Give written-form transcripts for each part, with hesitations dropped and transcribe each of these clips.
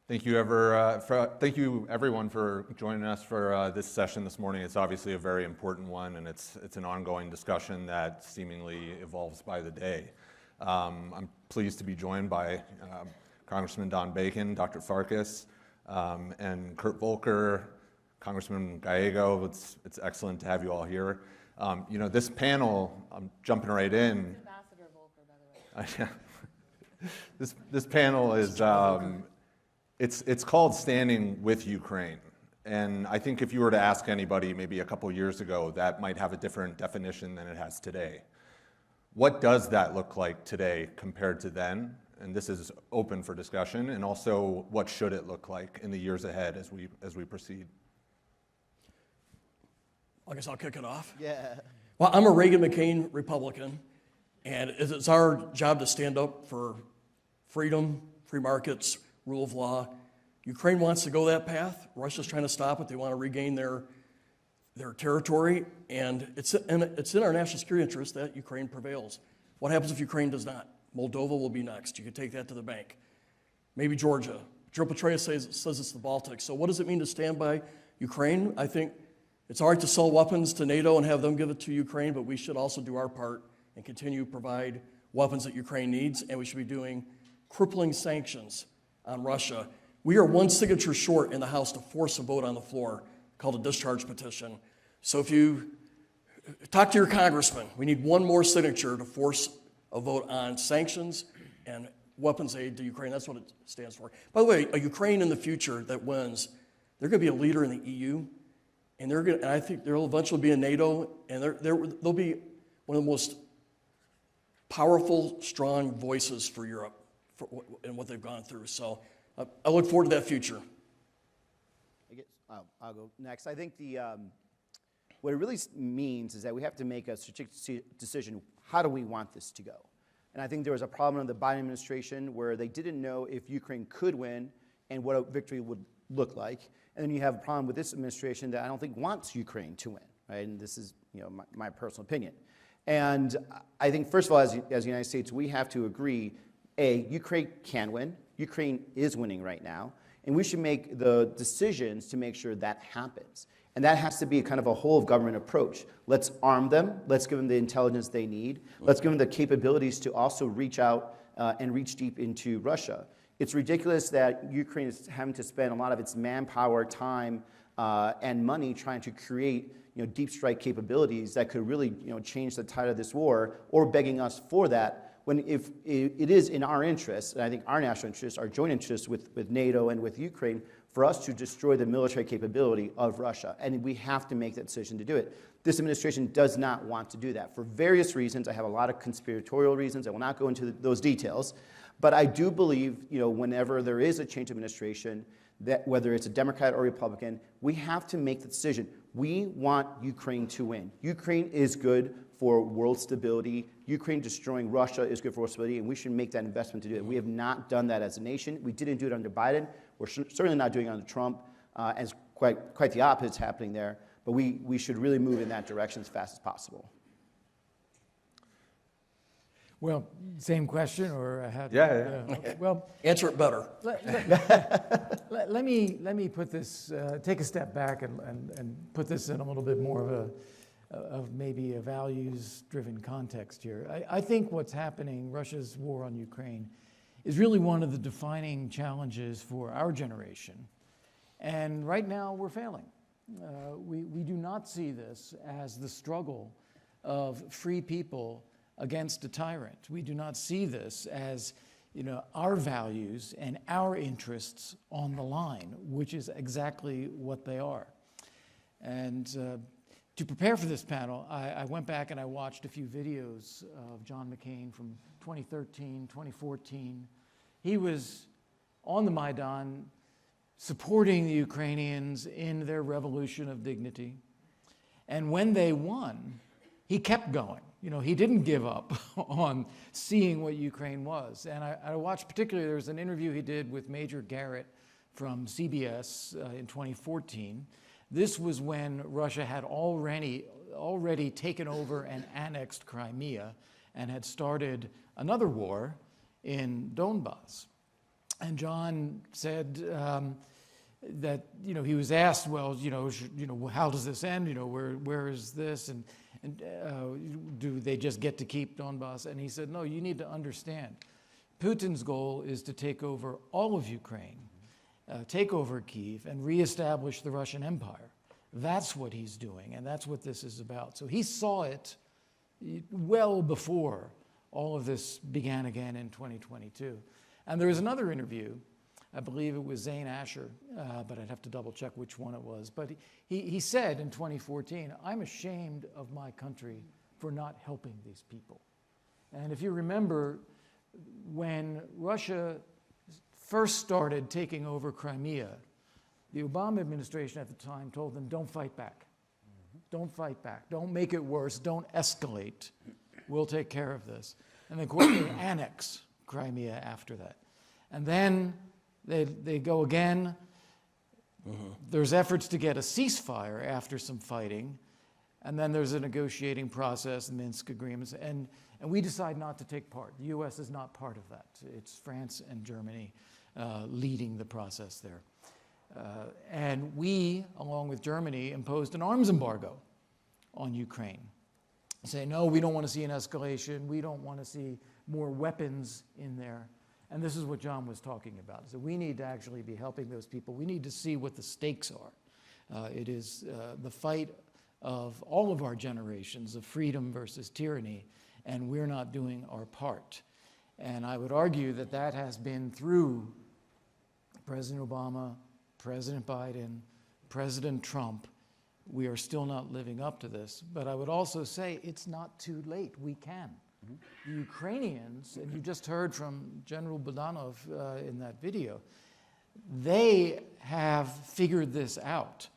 Thank you, thank you everyone for joining us for this session this morning. It's obviously a very important one, and it's an ongoing discussion that seemingly evolves by the day. I'm pleased to be joined by Congressman Don Bacon, Dr. Farkas, and Kurt Volker, Congressman Gallego. It's excellent to have you all here. You know, this panel, I'm jumping right in. Ambassador Volker, by the way. This panel is. It's called Standing with Ukraine. And I think if you were to ask anybody maybe a couple years ago, that might have a different definition than it has today. What does that look like today compared to then? And this is open for discussion. And also, what should it look like in the years ahead as we proceed? I guess I'll kick it off. Yeah. Well, I'm a Reagan-McCain Republican, and it's our job to stand up for freedom, free markets, rule of law. Ukraine wants to go that path. Russia's trying to stop it. They want to regain their territory, and it's in our national security interest that Ukraine prevails. What happens if Ukraine does not? Moldova will be next. You can take that to the bank. Maybe Georgia. Joe Petraeus says it's the Baltics. So what does it mean to stand by Ukraine? I think it's all right to sell weapons to NATO and have them give it to Ukraine, but we should also do our part and continue to provide weapons that Ukraine needs, and we should be doing crippling sanctions on Russia. We are one signature short in the House to force a vote on the floor called a discharge petition. So if you talk to your congressman, we need one more signature to force a vote on sanctions and weapons aid to Ukraine. That's what it stands for. By the way, a Ukraine in the future that wins, they're going to be a leader in the EU, and I think they'll eventually be in NATO, and they'll be one of the most powerful, strong voices for Europe and what they've gone through. So I look forward to that future. I guess I'll go next. I think what it really means is that we have to make a strategic decision. How do we want this to go? And I think there was a problem in the Biden administration where they didn't know if Ukraine could win and what a victory would look like. And then you have a problem with this administration that I don't think wants Ukraine to win, right? And this is, my personal opinion. And I think, first of all, as the United States, we have to agree, Ukraine can win. Ukraine is winning right now. And we should make the decisions to make sure that happens. And that has to be kind of a whole of government approach. Let's arm them. Let's give them the intelligence they need. Let's give them the capabilities to also reach out and reach deep into Russia. It's ridiculous that Ukraine is having to spend a lot of its manpower, time, and money trying to create deep strike capabilities that could really change the tide of this war, or begging us for that, when if it is in our interest, and I think our national interests, our joint interests with NATO and with Ukraine, for us to destroy the military capability of Russia. And we have to make that decision to do it. This administration does not want to do that for various reasons. I have a lot of conspiratorial reasons. I will not go into those details. But I do believe, whenever there is a change of administration, that whether it's a Democrat or Republican, we have to make the decision. We want Ukraine to win. Ukraine is good for world stability. Ukraine destroying Russia is good for world stability, and we should make that investment to do it. We have not done that as a nation. We didn't do it under Biden. We're certainly not doing it under Trump. And quite the opposite is happening there. But we should really move in that direction as fast as possible. Well, same question, or I had. Yeah. Okay. Well, answer it better. Let me put this, take a step back and put this in a little bit more of maybe a values-driven context here. I think what's happening, Russia's war on Ukraine, is really one of the defining challenges for our generation. And right now, we're failing. We do not see this as the struggle of free people against a tyrant. We do not see this as our values and our interests on the line, which is exactly what they are. And to prepare for this panel, I went back and I watched a few videos of John McCain from 2013, 2014. He was on the Maidan supporting the Ukrainians in their revolution of dignity. And when they won, he kept going. He didn't give up on seeing what Ukraine was. And I watched particularly, there was an interview he did with Major Garrett from CBS in 2014. This was when Russia had already taken over and annexed Crimea and had started another war in Donbass. And John said that, he was asked, well, how does this end? Where is this? And do they just get to keep Donbass? And he said, no, you need to understand. Putin's goal is to take over all of Ukraine, take over Kyiv, and reestablish the Russian Empire. That's what he's doing, and that's what this is about. So he saw it well before all of this began again in 2022. And there was another interview, I believe it was Zane Asher, but I'd have to double check which one it was. But he said in 2014, I'm ashamed of my country for not helping these people. And if you remember, when Russia first started taking over Crimea, the Obama administration at the time told them, don't fight back. Don't fight back. Don't make it worse. Don't escalate. We'll take care of this. And of course, they annex Crimea after that. And then they go again. There's efforts to get a ceasefire after some fighting. And then there's a negotiating process, Minsk agreements. And we decide not to take part. The U.S. is not part of that. It's France and Germany leading the process there. And we, along with Germany, imposed an arms embargo on Ukraine. Say, no, we don't want to see an escalation. We don't want to see more weapons in there. And this is what John was talking about. So we need to actually be helping those people. We need to see what the stakes are. It is the fight of all of our generations of freedom versus tyranny, and we're not doing our part. And I would argue that that has been through President Obama, President Biden, President Trump. We are still not living up to this. But I would also say it's not too late. We can. The Ukrainians, and you just heard from General Budanov in that video, they have figured this out.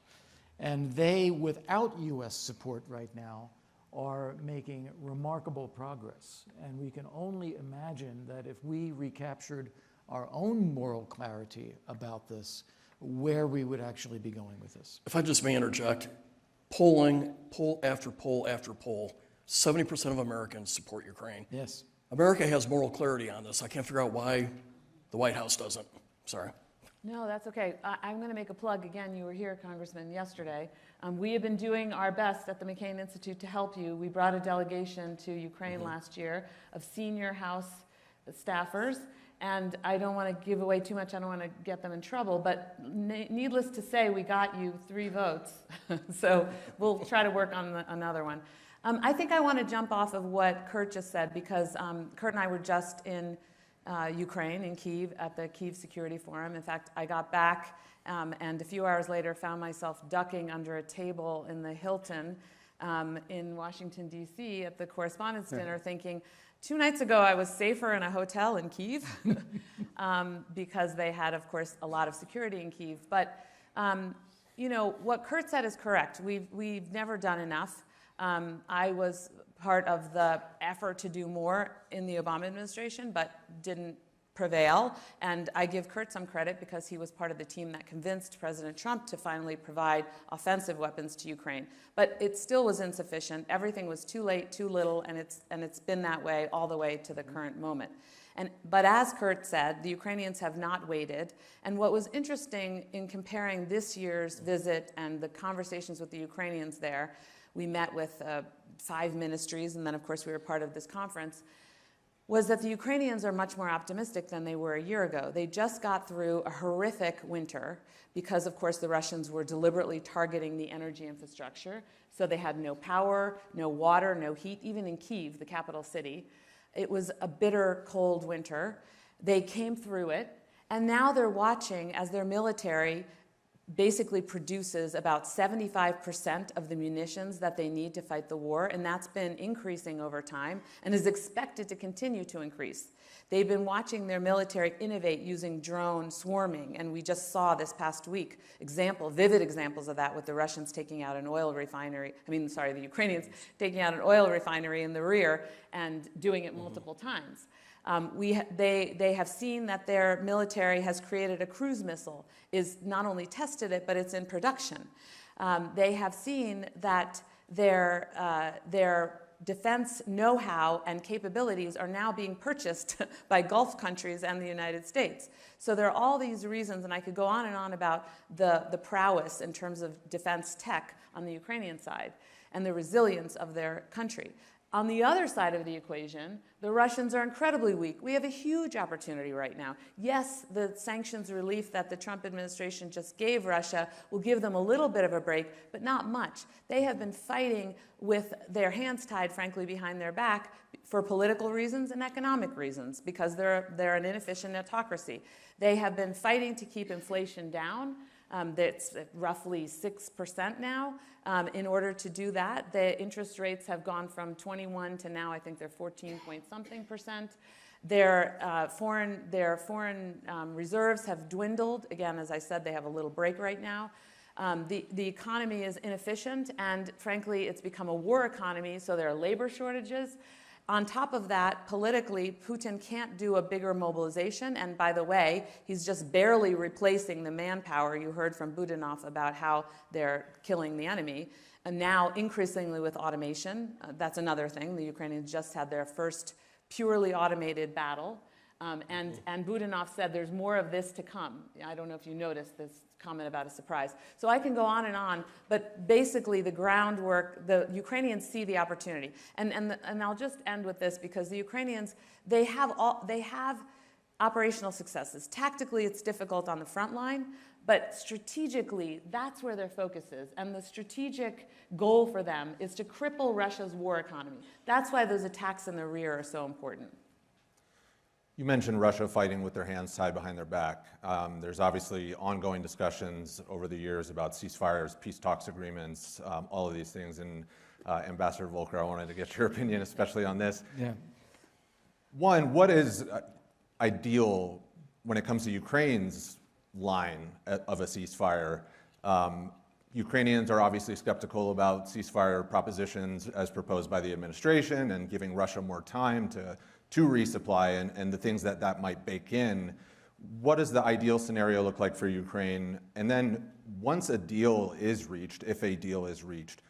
And they, without U.S. support right now, are making remarkable progress. And we can only imagine that if we recaptured our own moral clarity about this, where we would actually be going with this. If I just may interject, poll after poll after poll, 70% of Americans support Ukraine. Yes. America has moral clarity on this. I can't figure out why the White House doesn't. Sorry. No, that's okay. I'm going to make a plug again. You were here, Congressman, yesterday. We have been doing our best at the McCain Institute to help you. We brought a delegation to Ukraine last year of senior House staffers. And I don't want to give away too much. I don't want to get them in trouble. But needless to say, we got you 3 votes. So we'll try to work on another one. I think I want to jump off of what Kurt just said, because Kurt and I were just in Ukraine, in Kyiv, at the Kyiv Security Forum. In fact, I got back and a few hours later found myself ducking under a table in the Hilton in Washington, D.C. at the Correspondents' Dinner thinking, 2 nights ago I was safer in a hotel in Kyiv because they had, of course, a lot of security in Kyiv. But, what Kurt said is correct. We've never done enough. I was part of the effort to do more in the Obama administration, but didn't prevail. And I give Kurt some credit because he was part of the team that convinced President Trump to finally provide offensive weapons to Ukraine. But it still was insufficient. Everything was too late, too little, and it's been that way all the way to the current moment. But as Kurt said, the Ukrainians have not waited. And what was interesting in comparing this year's visit and the conversations with the Ukrainians there, we met with 5 ministries, and then, of course, we were part of this conference, was that the Ukrainians are much more optimistic than they were a year ago. They just got through a horrific winter because, of course, the Russians were deliberately targeting the energy infrastructure. So they had no power, no water, no heat, even in Kyiv, the capital city. It was a bitter, cold winter. They came through it, and now they're watching as their military basically produces about 75% of the munitions that they need to fight the war, and that's been increasing over time and is expected to continue to increase. They've been watching their military innovate using drone swarming, and we just saw this past week vivid examples of that with the Russians taking out an oil refinery, the Ukrainians taking out an oil refinery in the rear and doing it multiple times. They have seen that their military has created a cruise missile, is not only tested it, but it's in production. They have seen that their defense know-how and capabilities are now being purchased by Gulf countries and the United States. So there are all these reasons, and I could go on and on about the prowess in terms of defense tech on the Ukrainian side and the resilience of their country. On the other side of the equation, the Russians are incredibly weak. We have a huge opportunity right now. Yes, the sanctions relief that the Trump administration just gave Russia will give them a little bit of a break, but not much. They have been fighting with their hands tied, frankly, behind their back for political reasons and economic reasons, because they're an inefficient autocracy. They have been fighting to keep inflation down. That's roughly 6% now. In order to do that, the interest rates have gone from 21 to now I think they're 14-point-something%. Their foreign reserves have dwindled. Again, as I said, they have a little break right now. The economy is inefficient, and frankly, it's become a war economy, so there are labor shortages. On top of that, politically, Putin can't do a bigger mobilization, and by the way, he's just barely replacing the manpower. You heard from Budanov about how they're killing the enemy, and now increasingly with automation. That's another thing. The Ukrainians just had their first purely automated battle, and Budanov said there's more of this to come. I don't know if you noticed this comment about a surprise. So I can go on, but basically the groundwork, the Ukrainians see the opportunity. And I'll just end with this, because the Ukrainians, they have operational successes. Tactically, it's difficult on the front line, but strategically, that's where their focus is. And the strategic goal for them is to cripple Russia's war economy. That's why those attacks in the rear are so important. You mentioned Russia fighting with their hands tied behind their back. There's obviously ongoing discussions over the years about ceasefires, peace talks agreements, all of these things. And Ambassador Volker, I wanted to get your opinion, especially on this. Yeah. One, what is ideal when it comes to Ukraine's line of a ceasefire? Ukrainians are obviously skeptical about ceasefire propositions as proposed by the administration and giving Russia more time to resupply and the things that might bake in. What does the ideal scenario look like for Ukraine? And then once a deal is reached, if a deal is reached,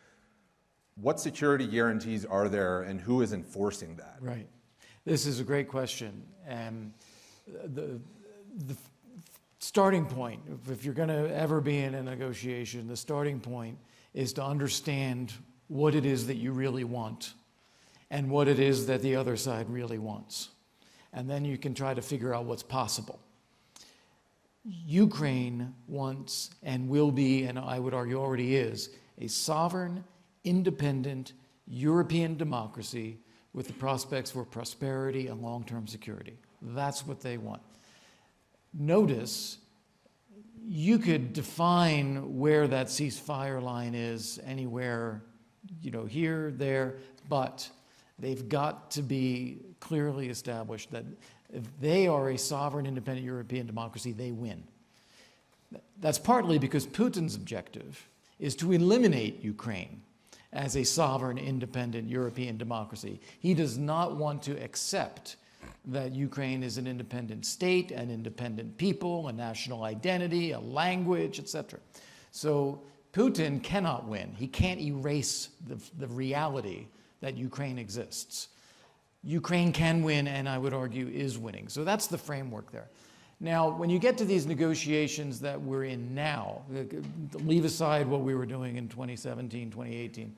what security guarantees are there and who is enforcing that? Right. This is a great question. The starting point, if you're going to ever be in a negotiation, the starting point is to understand what it is that you really want and what it is that the other side really wants. And then you can try to figure out what's possible. Ukraine wants and will be, and I would argue already is, a sovereign, independent European democracy with the prospects for prosperity and long-term security. That's what they want. Notice, you could define where that ceasefire line is anywhere, here, there, but they've got to be clearly established that if they are a sovereign, independent European democracy, they win. That's partly because Putin's objective is to eliminate Ukraine as a sovereign, independent European democracy. He does not want to accept that Ukraine is an independent state, an independent people, a national identity, a language, etc. So Putin cannot win. He can't erase the reality that Ukraine exists. Ukraine can win, and I would argue is winning. So that's the framework there. Now, when you get to these negotiations that we're in now, leave aside what we were doing in 2017, 2018,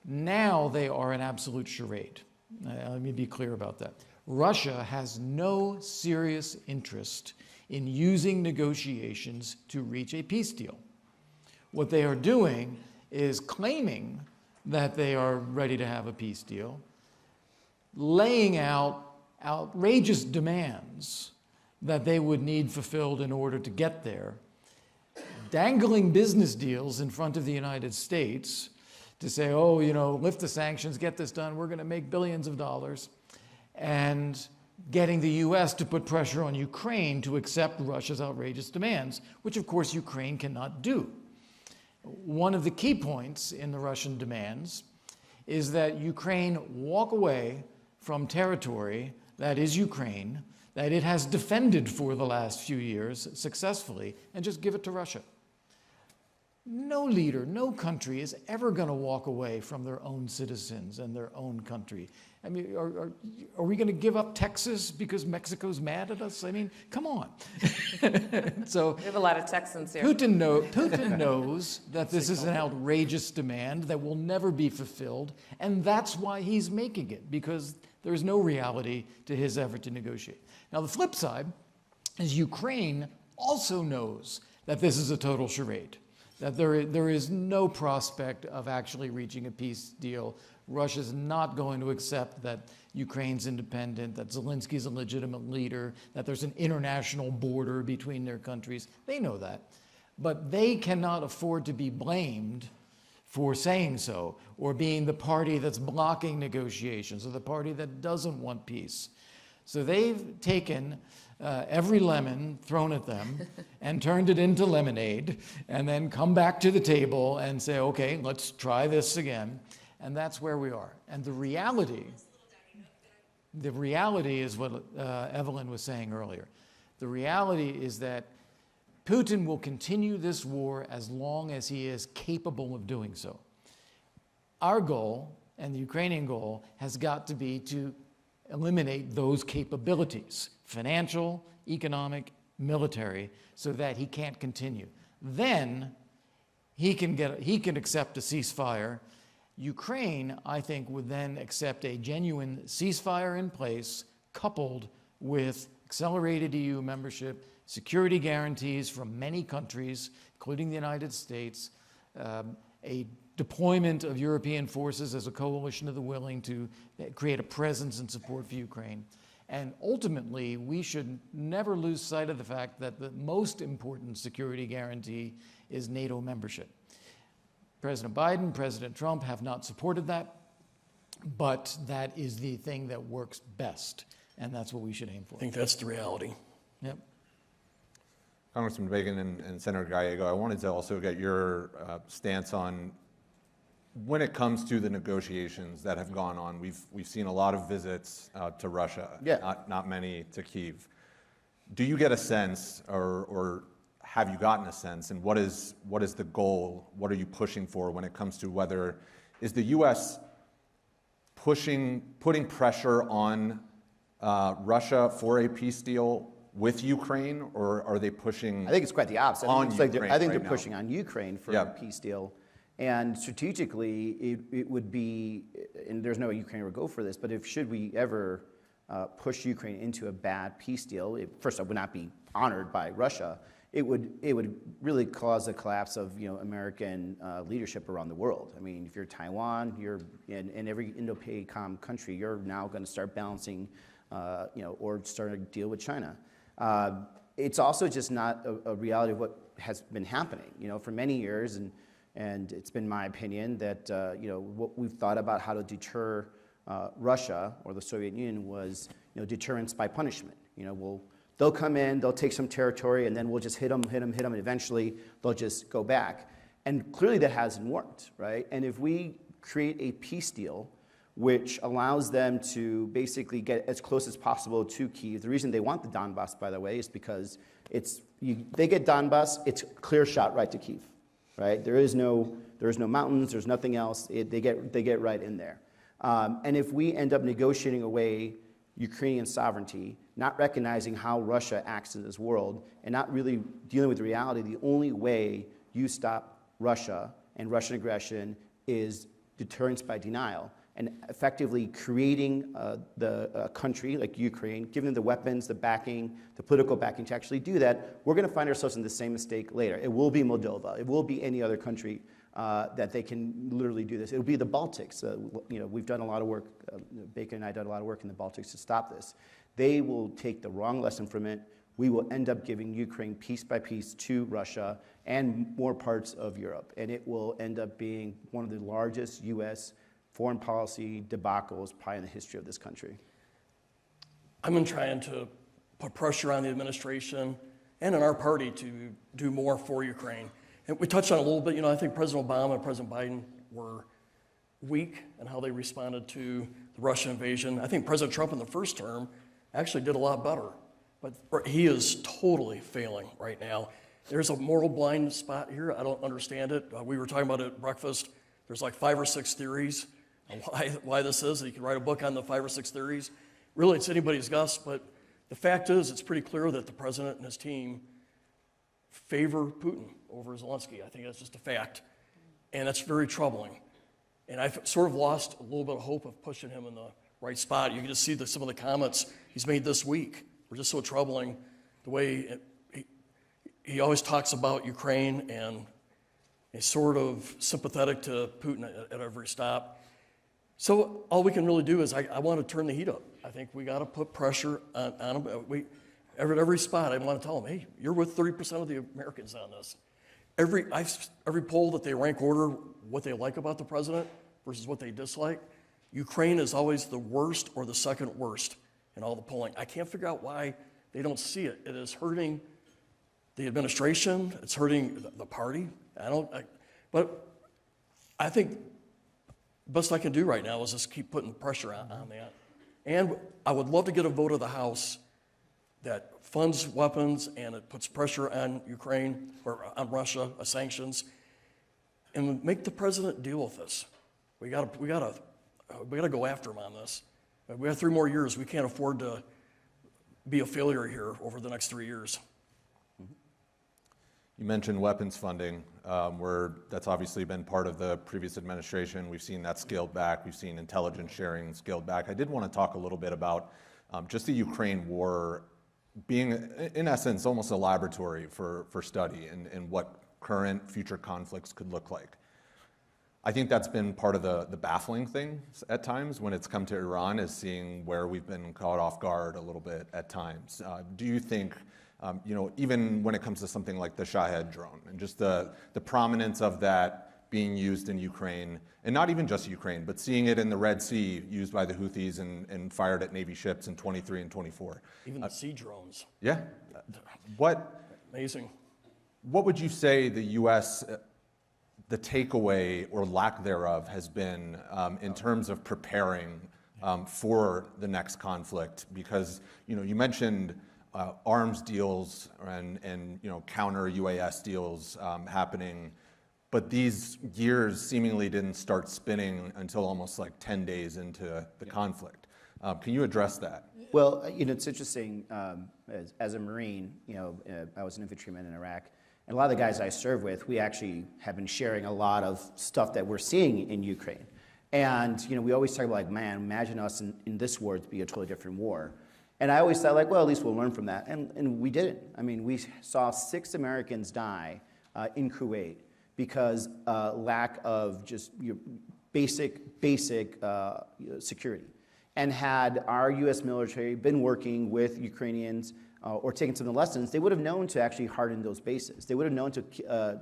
now they are an absolute charade. Let me be clear about that. Russia has no serious interest in using negotiations to reach a peace deal. What they are doing is claiming that they are ready to have a peace deal, laying out outrageous demands that they would need fulfilled in order to get there, dangling business deals in front of the United States to say, lift the sanctions, get this done, we're going to make billions of dollars, and getting the U.S. to put pressure on Ukraine to accept Russia's outrageous demands, which of course Ukraine cannot do. One of the key points in the Russian demands is that Ukraine walk away from territory that is Ukraine, that it has defended for the last few years successfully, and just give it to Russia. No leader, no country is ever going to walk away from their own citizens and their own country. I mean, are we going to give up Texas because Mexico's mad at us? I mean, come on. So We have a lot of Texans here. Putin knows that this is an outrageous demand that will never be fulfilled, and that's why he's making it, because there's no reality to his effort to negotiate. Now, the flip side is Ukraine also knows that this is a total charade, that there is no prospect of actually reaching a peace deal. Russia's not going to accept that Ukraine's independent, that Zelensky's a legitimate leader, that there's an international border between their countries. They know that. But they cannot afford to be blamed for saying so, or being the party that's blocking negotiations, or the party that doesn't want peace. So they've taken every lemon thrown at them and turned it into lemonade, and then come back to the table and say, okay, let's try this again. And that's where we are. And the reality is what Evelyn was saying earlier. The reality is that Putin will continue this war as long as he is capable of doing so. Our goal, and the Ukrainian goal, has got to be to eliminate those capabilities, financial, economic, military, so that he can't continue. Then he can accept a ceasefire. Ukraine, I think, would then accept a genuine ceasefire in place, coupled with accelerated EU membership, security guarantees from many countries, including the United States, a deployment of European forces as a coalition of the willing to create a presence and support for Ukraine. And ultimately, we should never lose sight of the fact that the most important security guarantee is NATO membership. President Biden, President Trump have not supported that, but that is the thing that works best, and that's what we should aim for. I think that's the reality. Yep. Congressman Bacon and Senator Gallego, I wanted to also get your stance on when it comes to the negotiations that have gone on. We've seen a lot of visits to Russia, not many to Kyiv. Do you get a sense, or have you gotten a sense, and what is the goal? What are you pushing for when it comes to whether is the U.S. putting pressure on Russia for a peace deal with Ukraine, or are they pushing? I think it's quite the opposite. On I think Ukraine they're right now. pushing on Ukraine for a peace deal. And strategically, it would be, and there's no way Ukraine would go for this, but should we ever push Ukraine into a bad peace deal, first, it would not be honored by Russia. It would really cause the collapse of American leadership around the world. I mean, if you're Taiwan, you're in every Indo-PACOM country, you're now going to start balancing, or starting to deal with China. It's also just not a reality of what has been happening, for many years, and it's been my opinion that what we've thought about how to deter Russia or the Soviet Union was deterrence by punishment. They'll come in, they'll take some territory, and then we'll just hit them, and eventually they'll just go back. And clearly that hasn't worked, right? And if we create a peace deal which allows them to basically get as close as possible to Kyiv, the reason they want the Donbass, by the way, is because they get Donbass, it's clear shot right to Kyiv, right? There's no mountains, there's nothing else. They get right in there. And if we end up negotiating away Ukrainian sovereignty, not recognizing how Russia acts in this world, and not really dealing with the reality, the only way you stop Russia and Russian aggression is deterrence by denial, and effectively creating a country like Ukraine, giving them the weapons, the backing, the political backing to actually do that. We're going to find ourselves in the same mistake later. It will be Moldova. It will be any other country that they can literally do this. It will be the Baltics. We've done a lot of work. Bacon and I did a lot of work in the Baltics to stop this. They will take the wrong lesson from it. We will end up giving Ukraine piece by piece to Russia and more parts of Europe, and it will end up being one of the largest U.S. foreign policy debacles probably in the history of this country. I've been trying to put pressure on the administration and in our party to do more for Ukraine. And we touched on it a little bit. I think President Obama and President Biden were weak in how they responded to the Russian invasion. I think President Trump in the first term actually did a lot better. But he is totally failing right now. There's a moral blind spot here. I don't understand it. We were talking about it at breakfast. There's like 5 or 6 theories on why this is. You can write a book on the 5 or 6 theories. Really, it's anybody's guess, but the fact is it's pretty clear that the president and his team favor Putin over Zelensky. I think that's just a fact, and that's very troubling. And I've sort of lost a little bit of hope of pushing him in the right spot. You can just see some of the comments he's made this week were just so troubling. The way he always talks about Ukraine and is sort of sympathetic to Putin at every stop. So all we can really do is I want to turn the heat up. I think we got to put pressure on him. At every spot, I want to tell them, hey, you're with 30% of the Americans on this. Every poll that they rank order what they like about the president versus what they dislike, Ukraine is always the worst or the second worst in all the polling. I can't figure out why they don't see it. It is hurting the administration. It's hurting the party. But I think the best I can do right now is just keep putting pressure on that. And I would love to get a vote of the House that funds weapons and it puts pressure on Ukraine or on Russia, sanctions, and make the president deal with this. We gotta go after him on this. We have 3 more years. We can't afford to be a failure here over the next 3 years. You mentioned weapons funding, where that's obviously been part of the previous administration. We've seen that scaled back. We've seen intelligence sharing scaled back. I did want to talk a little bit about just the Ukraine war being, in essence, almost a laboratory for study and what current future conflicts could look like. I think that's been part of the baffling thing at times when it's come to Iran, is seeing where we've been caught off guard a little bit at times. Do you think, even when it comes to something like the Shahed drone and just the prominence of that being used in Ukraine, and not even just Ukraine, but seeing it in the Red Sea used by the Houthis and fired at Navy ships in 23 and 24. Even the sea drones. Yeah. Amazing. What would you say the U.S., the takeaway or lack thereof has been in terms of preparing for the next conflict? Because, you mentioned arms deals and counter UAS deals happening, but these gears seemingly didn't start spinning until almost like 10 days into the conflict. Can you address that? Well, it's interesting. As a Marine, I was an infantryman in Iraq, and a lot of the guys I serve with, we actually have been sharing a lot of stuff that we're seeing in Ukraine. And we always talk about, like, man, imagine us in this war to be a totally different war. And I always thought, like, well, at least we'll learn from that. And we didn't. I mean, we saw 6 Americans die in Kuwait because lack of just basic security. And had our U.S. military been working with Ukrainians or taken some of the lessons, they would have known to actually harden those bases. They would have known to,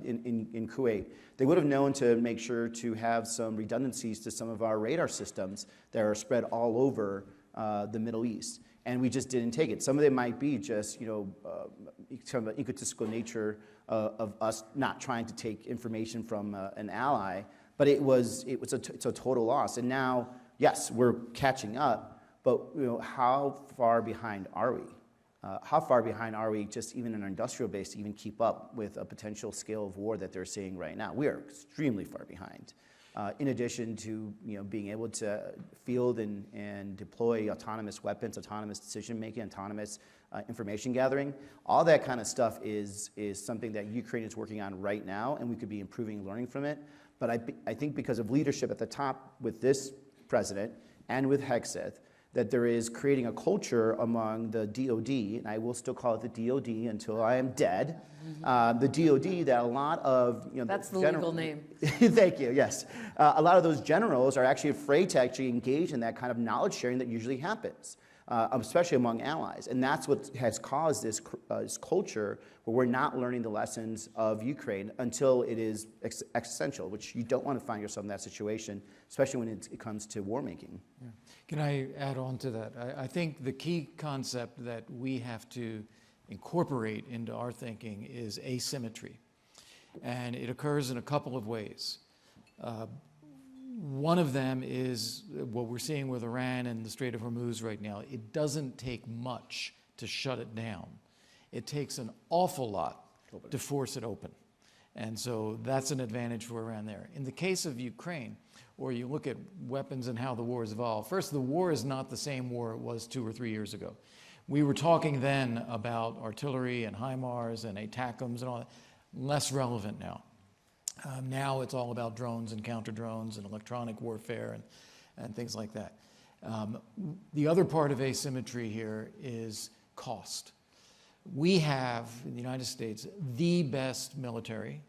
in Kuwait, they would have known to make sure to have some redundancies to some of our radar systems that are spread all over the Middle East. And we just didn't take it. Some of it might be just, kind of an egotistical nature of us not trying to take information from an ally, but it's a total loss. And now, yes, we're catching up, but how far behind are we? How far behind are we just even in our industrial base to even keep up with a potential scale of war that they're seeing right now? We are extremely far behind. In addition to being able to field and deploy autonomous weapons, autonomous decision-making, autonomous information gathering, all that kind of stuff is something that Ukraine is working on right now, and we could be improving and learning from it. But I think because of leadership at the top with this president and with Hegseth, that there is creating a culture among the DOD, and I will still call it the DOD until I am dead, the DOD, that a lot of, That's the legal name. Thank you, yes. A lot of those generals are actually afraid to actually engage in that kind of knowledge sharing that usually happens, especially among allies. And that's what has caused this culture where we're not learning the lessons of Ukraine until it is existential, which you don't want to find yourself in that situation, especially when it comes to war making. Yeah. Can I add on to that? I think the key concept that we have to incorporate into our thinking is asymmetry. And it occurs in a couple of ways. One of them is what we're seeing with Iran and the Strait of Hormuz right now. It doesn't take much to shut it down. It takes an awful lot to force it open. And so that's an advantage for Iran there. In the case of Ukraine, or you look at weapons and how the war has evolved, first, the war is not the same war it was 2 or 3 years ago. We were talking then about artillery and HIMARS and ATACMS and all that. Less relevant now. Now it's all about drones and counter drones and electronic warfare and things like that. The other part of asymmetry here is cost. We have, in the United States, the best military,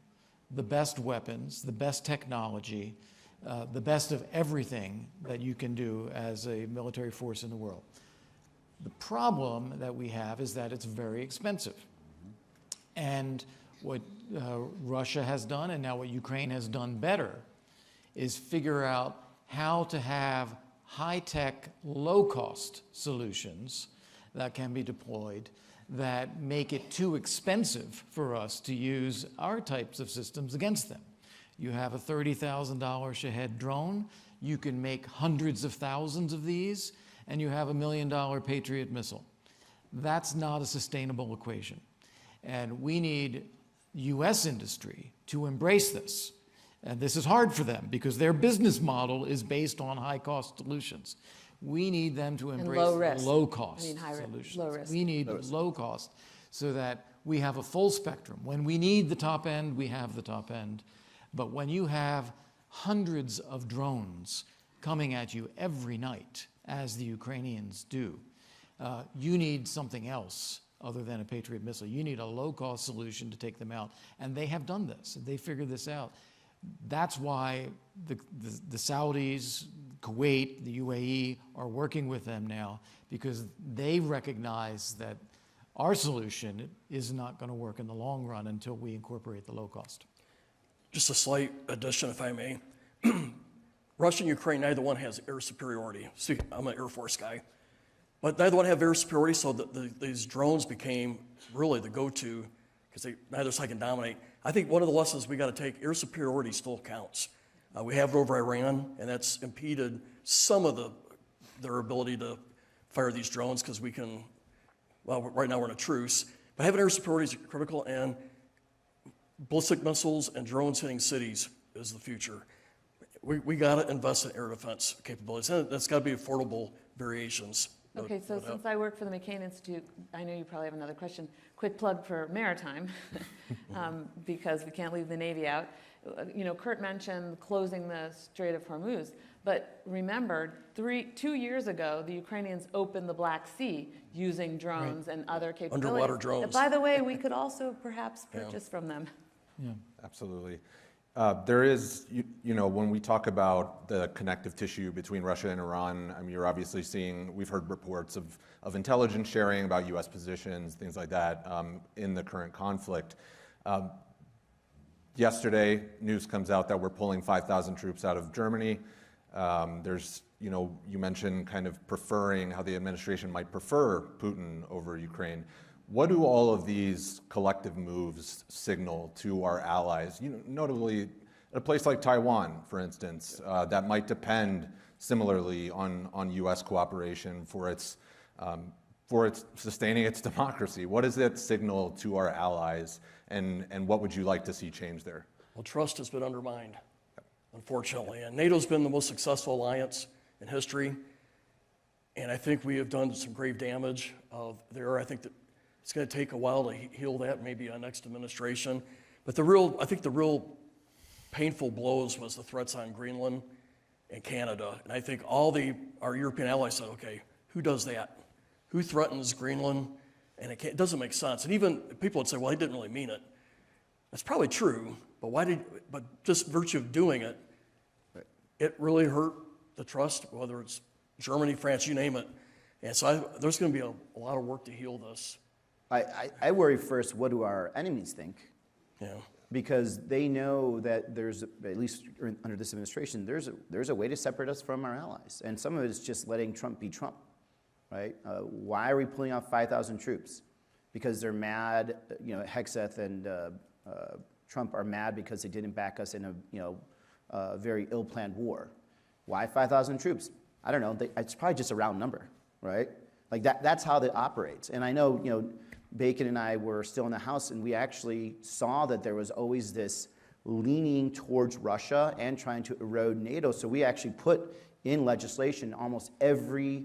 the best weapons, the best technology, the best of everything that you can do as a military force in the world. The problem that we have is that it's very expensive. And what Russia has done, and now what Ukraine has done better, is figure out how to have high-tech, low-cost solutions that can be deployed that make it too expensive for us to use our types of systems against them. You have a $30,000 Shahed drone, you can make hundreds of thousands of these, and you have $1 million Patriot missile. That's not a sustainable equation. And we need US industry to embrace this. And this is hard for them because their business model is based on high-cost solutions. We need them to embrace low-cost solutions. Low risk. We need low cost so that we have a full spectrum. When we need the top end, we have the top end. But when you have hundreds of drones coming at you every night, as the Ukrainians do, you need something else other than a Patriot missile. You need a low-cost solution to take them out. And they have done this. They figured this out. That's why the Saudis, Kuwait, the UAE are working with them now, because they recognize that our solution is not going to work in the long run until we incorporate the low cost. Just a slight addition, if I may. Russia and Ukraine, neither one has air superiority. See, I'm an Air Force guy. But neither one have air superiority, so these drones became really the go-to because neither side can dominate. I think one of the lessons we got to take, air superiority still counts. We have it over Iran, and that's impeded some of their ability to fire these drones because we can, well, right now we're in a truce. But having air superiority is critical, and ballistic missiles and drones hitting cities is the future. We got to invest in air defense capabilities, and that's got to be affordable variations. Okay, so since I work for the McCain Institute, I know you probably have another question. Quick plug for maritime, because we can't leave the Navy out. You know, Kurt mentioned closing the Strait of Hormuz, but remember, 2 years ago, the Ukrainians opened the Black Sea using drones and other capabilities. Underwater drones. That, by the way, we could also perhaps purchase from them. Yeah. Absolutely. There is, you know, when we talk about the connective tissue between Russia and Iran, I mean, you're obviously seeing, we've heard reports of intelligence sharing about US positions, things like that, in the current conflict. Yesterday, news comes out that we're pulling 5,000 troops out of Germany. There's, you know, you mentioned kind of preferring how the administration might prefer Putin over Ukraine. What do all of these collective moves signal to our allies? You know, notably, a place like Taiwan, for instance, that might depend similarly on U.S. cooperation for its sustaining its democracy. What does that signal to our allies, and what would you like to see change there? Well, trust has been undermined, unfortunately, and NATO's been the most successful alliance in history, and I think we have done some grave damage there. I think that it's going to take a while to heal that, maybe our next administration. But I think the real painful blows was the threats on Greenland and Canada. And I think our European allies said, okay, who does that? Who threatens Greenland? And it doesn't make sense. And even people would say, well, he didn't really mean it. That's probably true, but just virtue of doing it, it really hurt the trust, whether it's Germany, France, you name it. And so there's going to be a lot of work to heal this. I worry first, what do our enemies think? Yeah. Because they know that there's, at least under this administration, there's a way to separate us from our allies. And some of it is just letting Trump be Trump, right? Why are we pulling out 5,000 troops? Because they're mad, you know, Hegseth and Trump are mad because they didn't back us in a very ill-planned war. Why 5,000 troops? I don't know, it's probably just a round number, right? Like that's how it operates. And I know, you know, Bacon and I were still in the House, and we actually saw that there was always this leaning towards Russia and trying to erode NATO. So we actually put in legislation almost every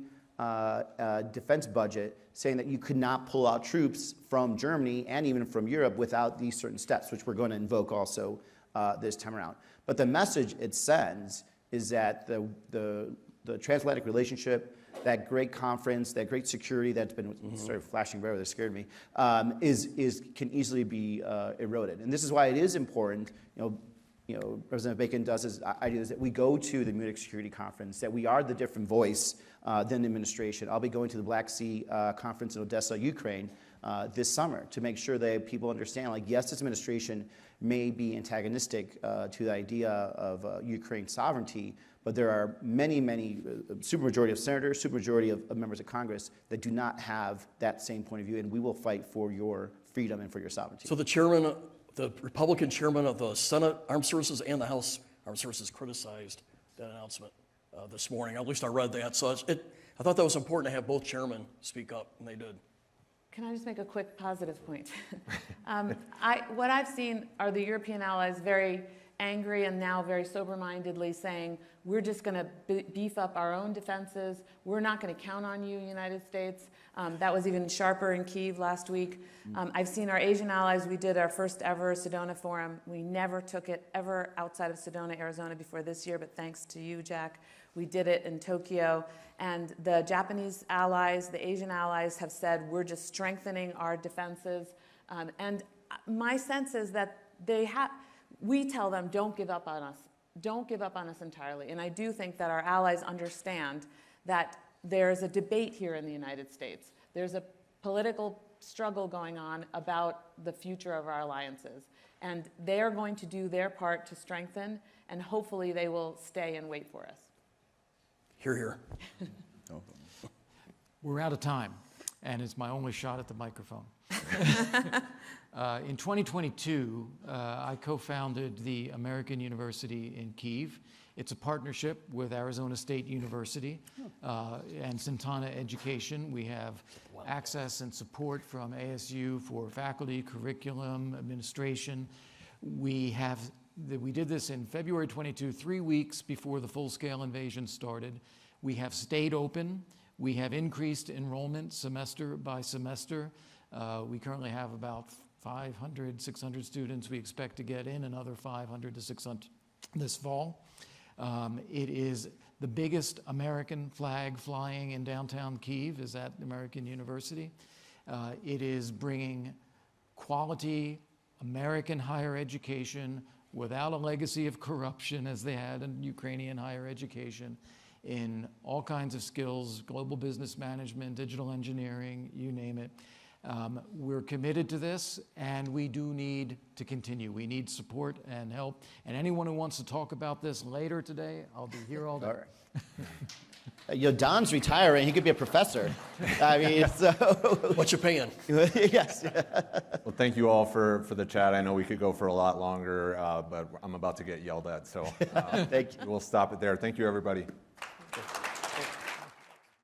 defense budget saying that you could not pull out troops from Germany and even from Europe without these certain steps, which we're going to invoke also this time around. But the message it sends is that the transatlantic relationship, that great conference, that great security that's been sort of flashing red, that scared me, can easily be eroded. And this is why it is important, President Bacon does his ideas that we go to the Munich Security Conference, that we are the different voice than the administration. I'll be going to the Black Sea Conference in Odessa, Ukraine, this summer to make sure that people understand, like, yes, this administration may be antagonistic to the idea of Ukraine sovereignty, but there are many, supermajority of senators, supermajority of members of Congress that do not have that same point of view, and we will fight for your freedom and for your sovereignty. So the Republican chairman of the Senate Armed Services and the House Armed Services criticized that announcement this morning. At least I read that. So I thought that was important to have both chairmen speak up, and they did. Can I just make a quick positive point? What I've seen are the European allies very angry and now very sober-mindedly saying, we're just going to beef up our own defenses. We're not going to count on you, United States. That was even sharper in Kyiv last week. I've seen our Asian allies. We did our first ever Sedona forum. We never took it ever outside of Sedona, Arizona before this year, but thanks to you, Jack, we did it in Tokyo. And the Japanese allies, the Asian allies have said, we're just strengthening our defenses. And my sense is that we tell them, don't give up on us. Don't give up on us entirely. And I do think that our allies understand that there's a debate here in the United States. There's a political struggle going on about the future of our alliances. And they are going to do their part to strengthen, and hopefully they will stay and wait for us. Hear, hear. We're out of time, and it's my only shot at the microphone. In 2022, I co-founded the American University in Kyiv. It's a partnership with Arizona State University and Santana Education. We have access and support from ASU for faculty, curriculum, administration. We did this in February 22, 3 weeks before the full-scale invasion started. We have stayed open. We have increased enrollment semester by semester. We currently have about 500, 600 students. We expect to get in another 500 to 600 this fall. It is the biggest American flag flying in downtown Kyiv is at American University. It is bringing quality American higher education without a legacy of corruption as they had in Ukrainian higher education in all kinds of skills, global business management, digital engineering, you name it. We're committed to this, and we do need to continue. We need support and help. And anyone who wants to talk about this later today, I'll be here all day. All right. Don's retiring. He could be a professor. I mean, so. What you paying? Yes. Well, thank you all for the chat. I know we could go for a lot longer, but I'm about to get yelled at, so Thank you. we'll stop it there. Thank you, everybody.